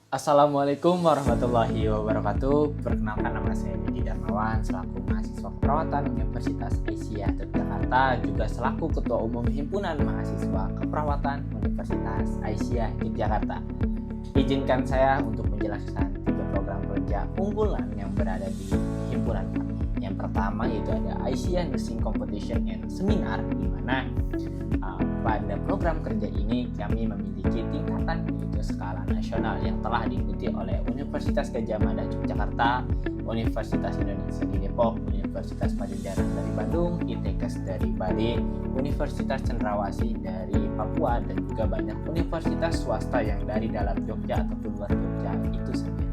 Assalamualaikum warahmatullahi wabarakatuh. Perkenalkan, nama saya Didi Darmawan selaku mahasiswa keperawatan Universitas Asia Yogyakarta, juga selaku Ketua Umum Himpunan Mahasiswa Keperawatan Universitas Asia Yogyakarta. Izinkan saya untuk menjelaskan 3 program kerja unggulan yang berada di himpunan kami. Yang pertama yaitu ada Asia Nursing Competition and Seminar, di mana pada program kerja ini kami memiliki tingkatan yaitu skala nasional yang telah diikuti oleh Universitas Gadjah Mada Yogyakarta, Universitas Indonesia di Depok, Universitas Padjadjaran dari Bandung, ITKes dari Bali, Universitas Cendrawasih dari Papua, dan juga banyak universitas swasta yang dari dalam Jogja ataupun luar Jogja itu sendiri.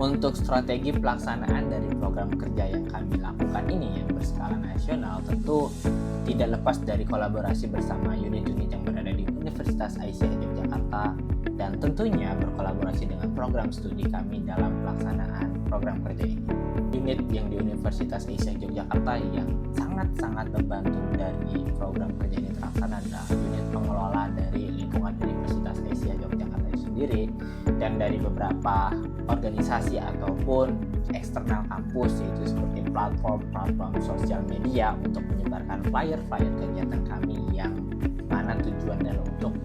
Untuk strategi pelaksanaan dari program kerja yang kami lakukan ini yang berskala nasional tentu tidak lepas dari kolaborasi bersama unit-unit yang berada di Universitas Asia Yogyakarta, dan tentunya berkolaborasi dengan program studi kami dalam pelaksanaan program kerja ini. Unit yang di Universitas Asia Yogyakarta yang sangat-sangat membantu dari program kerja ini terlaksana adalah unit pengelola dari lingkungan Universitas Asia Yogyakarta itu sendiri, dan dari beberapa organisasi ataupun eksternal kampus, yaitu seperti platform sosial media untuk menyebarkan flyer-flyer kegiatan kami yang mana tujuannya untuk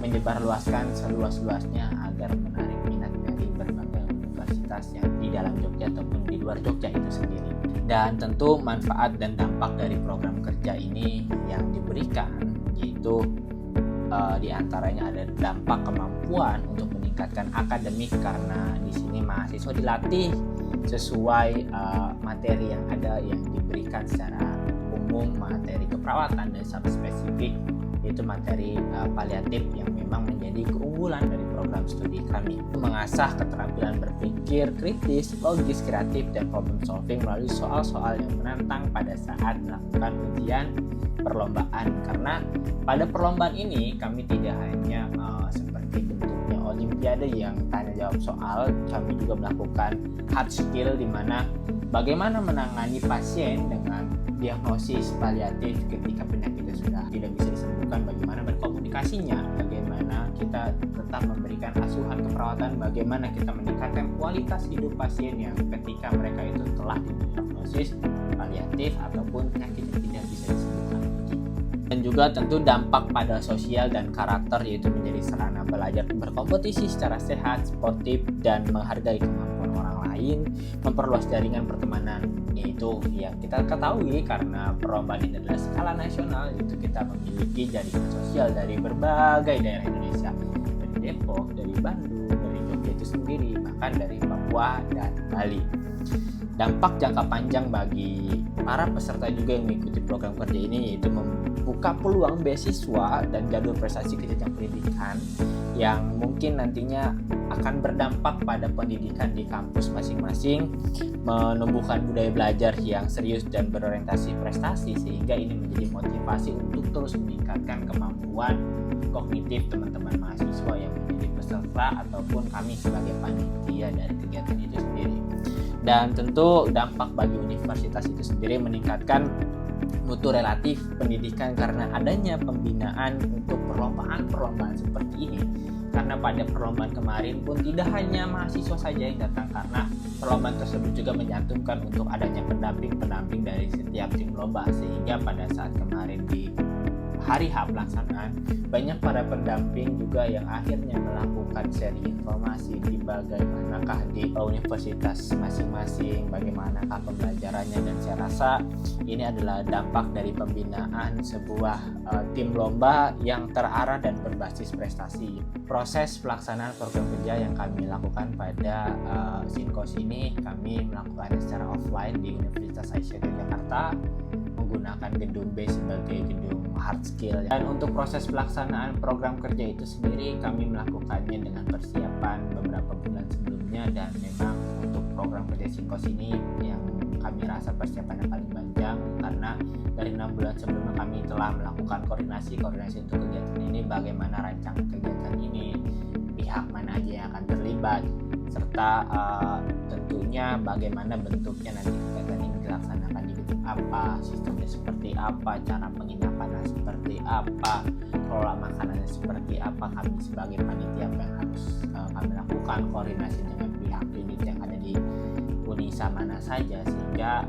menyebarluaskan seluas-luasnya agar menarik minat dari berbagai universitas yang di dalam Jogja ataupun di luar Jogja itu sendiri. Dan tentu manfaat dan dampak dari program kerja ini yang diberikan yaitu di antaranya ada dampak kemampuan untuk meningkatkan akademik, karena di sini mahasiswa dilatih sesuai materi yang ada yang diberikan secara umum, materi keperawatan, dan secara spesifik yaitu materi paliatif yang memang menjadi keunggulan dari program studi kami. Mengasah keterampilan berpikir kritis, logis, kreatif, dan problem solving melalui soal-soal yang menantang pada saat melakukan ujian perlombaan, karena pada perlombaan ini kami tidak hanya seperti bentuknya olimpiade yang tanya jawab soal, kami juga melakukan hard skill, di mana bagaimana menangani pasien dengan diagnosis paliatif ketika penyakitnya sudah tidak bisa disembuhkan, bagaimana berkomunikasinya, bagaimana kita tetap memberikan asuhan keperawatan, bagaimana kita meningkatkan kualitas hidup pasien yang ketika mereka itu telah didiagnosis paliatif ataupun penyakit yang tidak bisa disembuhkan. Dan juga tentu dampak pada sosial dan karakter, yaitu menjadi sarana belajar berkompetisi secara sehat, sportif, dan menghargai kemampuan orang lain, memperluas jaringan pertemanan, yaitu yang kita ketahui karena perlombaan ini adalah skala nasional, yaitu kita memiliki jaringan sosial dari berbagai daerah Indonesia, dari Depok, dari Bandung, dari Jogja itu sendiri, bahkan dari Papua dan Bali. Dampak jangka panjang bagi para peserta juga yang mengikuti program kerja ini yaitu membuka peluang beasiswa dan jadwal prestasi ke jenjang pendidikan yang mungkin nantinya akan berdampak pada pendidikan di kampus masing-masing, menumbuhkan budaya belajar yang serius dan berorientasi prestasi, sehingga ini menjadi motivasi untuk terus meningkatkan kemampuan kognitif teman-teman mahasiswa yang menjadi peserta ataupun kami sebagai panitia dari kegiatan itu sendiri. Dan tentu dampak bagi universitas itu sendiri meningkatkan mutu relatif pendidikan karena adanya pembinaan untuk perlombaan seperti ini. Karena pada perlombaan kemarin pun tidak hanya mahasiswa saja yang datang, karena perlombaan tersebut juga mencantumkan untuk adanya pendamping dari setiap tim lomba, sehingga pada saat kemarin di hari H pelaksanaan banyak para pendamping juga yang akhirnya melakukan sharing informasi di bagaimanakah di universitas masing-masing, bagaimanakah pembelajarannya, dan saya rasa ini adalah dampak dari pembinaan sebuah tim lomba yang terarah dan berbasis prestasi. Proses pelaksanaan program kerja yang kami lakukan pada Sinkos ini, kami melakukannya secara offline di Universitas Asia Yogyakarta menggunakan gedung B sebagai gedung hard skill. Dan untuk proses pelaksanaan program kerja itu sendiri kami melakukannya dengan persiapan beberapa bulan sebelumnya, dan memang untuk program kerja Sinkos ini yang kami rasa persiapannya paling panjang, karena dari 6 bulan sebelumnya kami telah melakukan koordinasi untuk kegiatan ini, bagaimana rancangan kegiatan ini, pihak mana aja yang akan terlibat, serta tentunya bagaimana bentuknya nanti kegiatan ini dilaksanakan di gedung apa, sistemnya seperti apa, cara penginapannya seperti apa, kelola makanannya seperti apa. Kami sebagai panitia yang harus melakukan koordinasi dengan pihak unit yang ada di Unisa mana saja, sehingga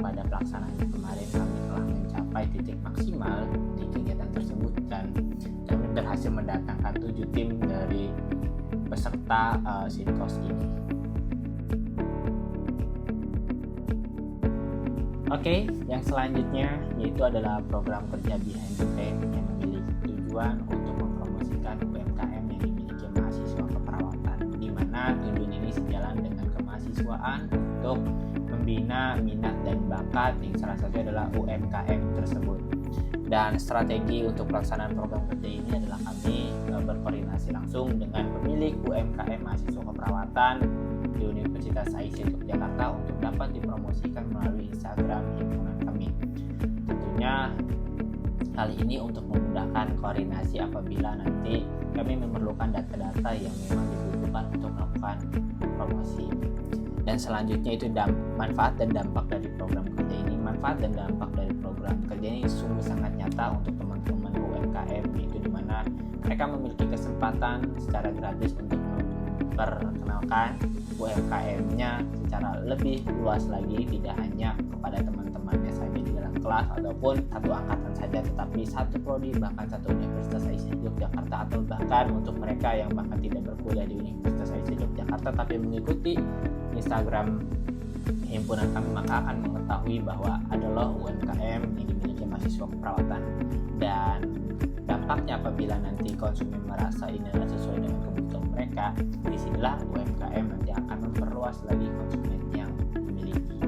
pada pelaksanaan kemarin kami telah mencapai titik maksimal di kegiatan tersebut dan kami berhasil mendatangkan 7 tim dari peserta Sinkos ini. Oke, yang selanjutnya yaitu adalah program kerja Behind the Brand yang memiliki tujuan untuk mempromosikan UMKM yang dimiliki mahasiswa keperawatan, di mana tujuan ini sejalan dengan kemahasiswaan untuk membina minat dan bakat yang salah satu adalah UMKM tersebut. Dan strategi untuk pelaksanaan program kerja ini adalah kami berkoordinasi langsung dengan pemilik UMKM mahasiswa keperawatan di Universitas Aisyah Yogyakarta untuk dapat dipromosikan melalui Instagram himpunan kami. Tentunya hal ini untuk memudahkan koordinasi apabila nanti kami memerlukan data-data yang memang dibutuhkan untuk melakukan promosi. Dan selanjutnya itu manfaat dan dampak dari program kerja ini. Manfaat dan dampak dari program kerja ini sungguh sangat nyata untuk teman-teman UMKM, yaitu di mana mereka memiliki kesempatan secara gratis untuk memperkenalkan UMKM-nya secara lebih luas lagi, tidak hanya kepada teman-temannya saja di dalam kelas ataupun satu angkatan saja, tetapi satu prodi bahkan satu Universitas Aisyah Yogyakarta, atau bahkan untuk mereka yang bahkan tidak berkuliah di Universitas Aisyah Yogyakarta tapi mengikuti Instagram himpunan kami, maka akan mengetahui bahwa adalah UMKM yang dimiliki mahasiswa keperawatan. Dan dampaknya apabila nanti konsumen merasa ini adalah sesuai dengan kebutuhan mereka, disinilah UMKM nanti akan memperluas lagi konsumen yang dimiliki.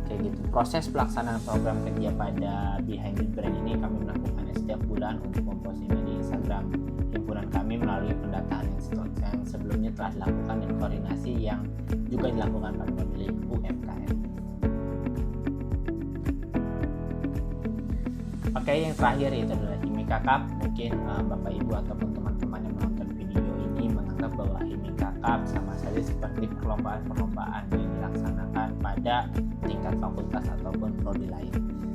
Kayak gitu. Proses pelaksanaan program kerja pada Behind the Brand ini kami melakukannya setiap bulan untuk mempostingnya di Instagram himpunan kami melalui pendataan yang sebelumnya telah dilakukan dan koordinasi yang juga dilakukan pada pemilik UMKM. Oke, yang terakhir itu adalah Himika Cup. Mungkin Bapak Ibu ataupun teman-teman yang menonton video ini menganggap bahwa Himika Cup sama saja seperti perlombaan-perlombaan yang dilaksanakan pada tingkat fakultas ataupun prodi lain.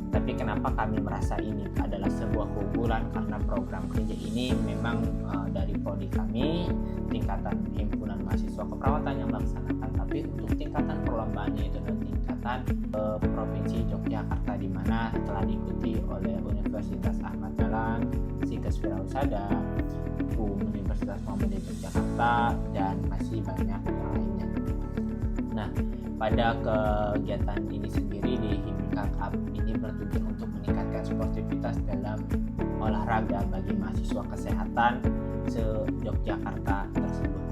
Tapi kenapa kami merasa ini adalah sebuah keunggulan? Karena program kerja ini memang dari prodi kami, tingkatan himpunan mahasiswa keperawatan yang melaksanakan, tapi untuk tingkatan perlombaannya itu adalah tingkatan Provinsi Yogyakarta, di mana telah diikuti oleh Universitas Ahmad Dahlan, Sinkes Wirausaha, Universitas Muhammadiyah Yogyakarta, dan masih banyak yang lainnya. Nah, pada kegiatan ini sendiri di Himika Cup ini bertujuan untuk meningkatkan sportivitas dalam olahraga bagi mahasiswa kesehatan se-Yogyakarta tersebut.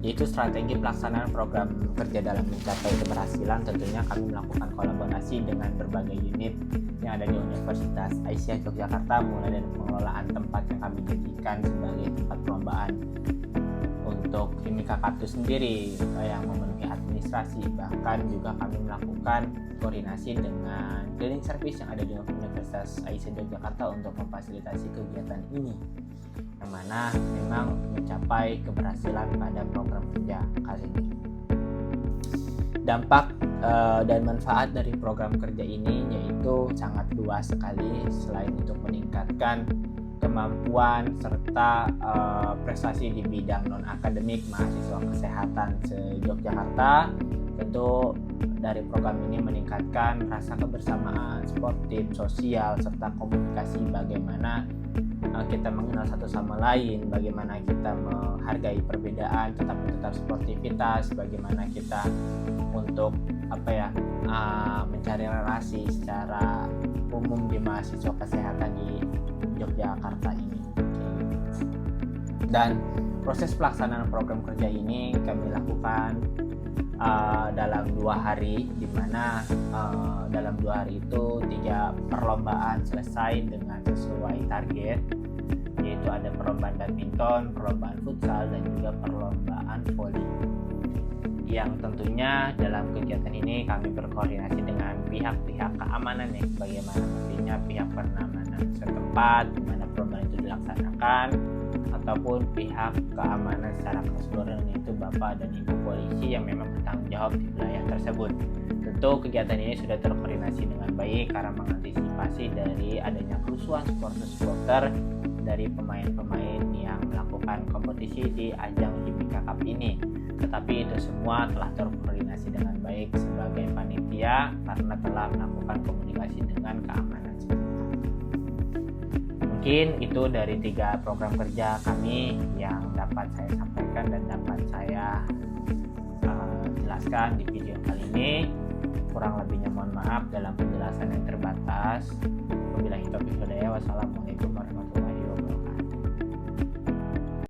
Yaitu strategi pelaksanaan program kerja dalam mencapai keberhasilan, tentunya kami melakukan kolaborasi dengan berbagai unit yang ada di Universitas Aisyah Yogyakarta, mulai dari pengelolaan tempat yang kami jadikan sebagai tempat perlombaan untuk Himika Cup itu sendiri yang memenuhi administrasi. Bahkan juga kami melakukan koordinasi dengan cleaning service yang ada di Universitas Aisyah Yogyakarta untuk memfasilitasi kegiatan ini, yang mana memang mencapai keberhasilan pada program kerja kali ini. Dampak dan manfaat dari program kerja ini yaitu sangat luas sekali. Selain untuk meningkatkan kemampuan serta prestasi di bidang non-akademik mahasiswa kesehatan se-Yogyakarta, tentu dari program ini meningkatkan rasa kebersamaan, sportif, sosial, serta komunikasi, bagaimana kita mengenal satu sama lain, bagaimana kita menghargai perbedaan tetapi tetap sportivitas, bagaimana kita untuk mencari relasi secara umum di mahasiswa kesehatan di Yogyakarta ini. Dan proses pelaksanaan program kerja ini kami lakukan dalam 2 hari, di mana dalam 2 hari itu 3 perlombaan selesai dengan sesuai target, yaitu ada perlombaan badminton, perlombaan futsal, dan juga perlombaan voli. Yang tentunya dalam kegiatan ini kami berkoordinasi dengan pihak-pihak keamanan, ya, bagaimana nantinya pihak pengamanan setempat di mana perlombaan itu dilaksanakan, ataupun pihak keamanan secara keseluruhan, yaitu Bapak dan Ibu polisi yang memang bertanggung jawab di wilayah tersebut. Tentu kegiatan ini sudah terkoordinasi dengan baik karena mengantisipasi dari adanya kerusuhan supporter dari pemain-pemain yang melakukan kompetisi di ajang Hibika Cup ini. Tetapi itu semua telah terkoordinasi dengan baik sebagai panitia karena telah melakukan komunikasi dengan keamanan sekitar. Mungkin itu dari 3 program kerja kami yang dapat saya sampaikan dan dapat saya jelaskan di video kali ini. Kurang lebihnya mohon maaf dalam penjelasan yang terbatas. Wabillahi taufiq wal hidayah. Wassalamualaikum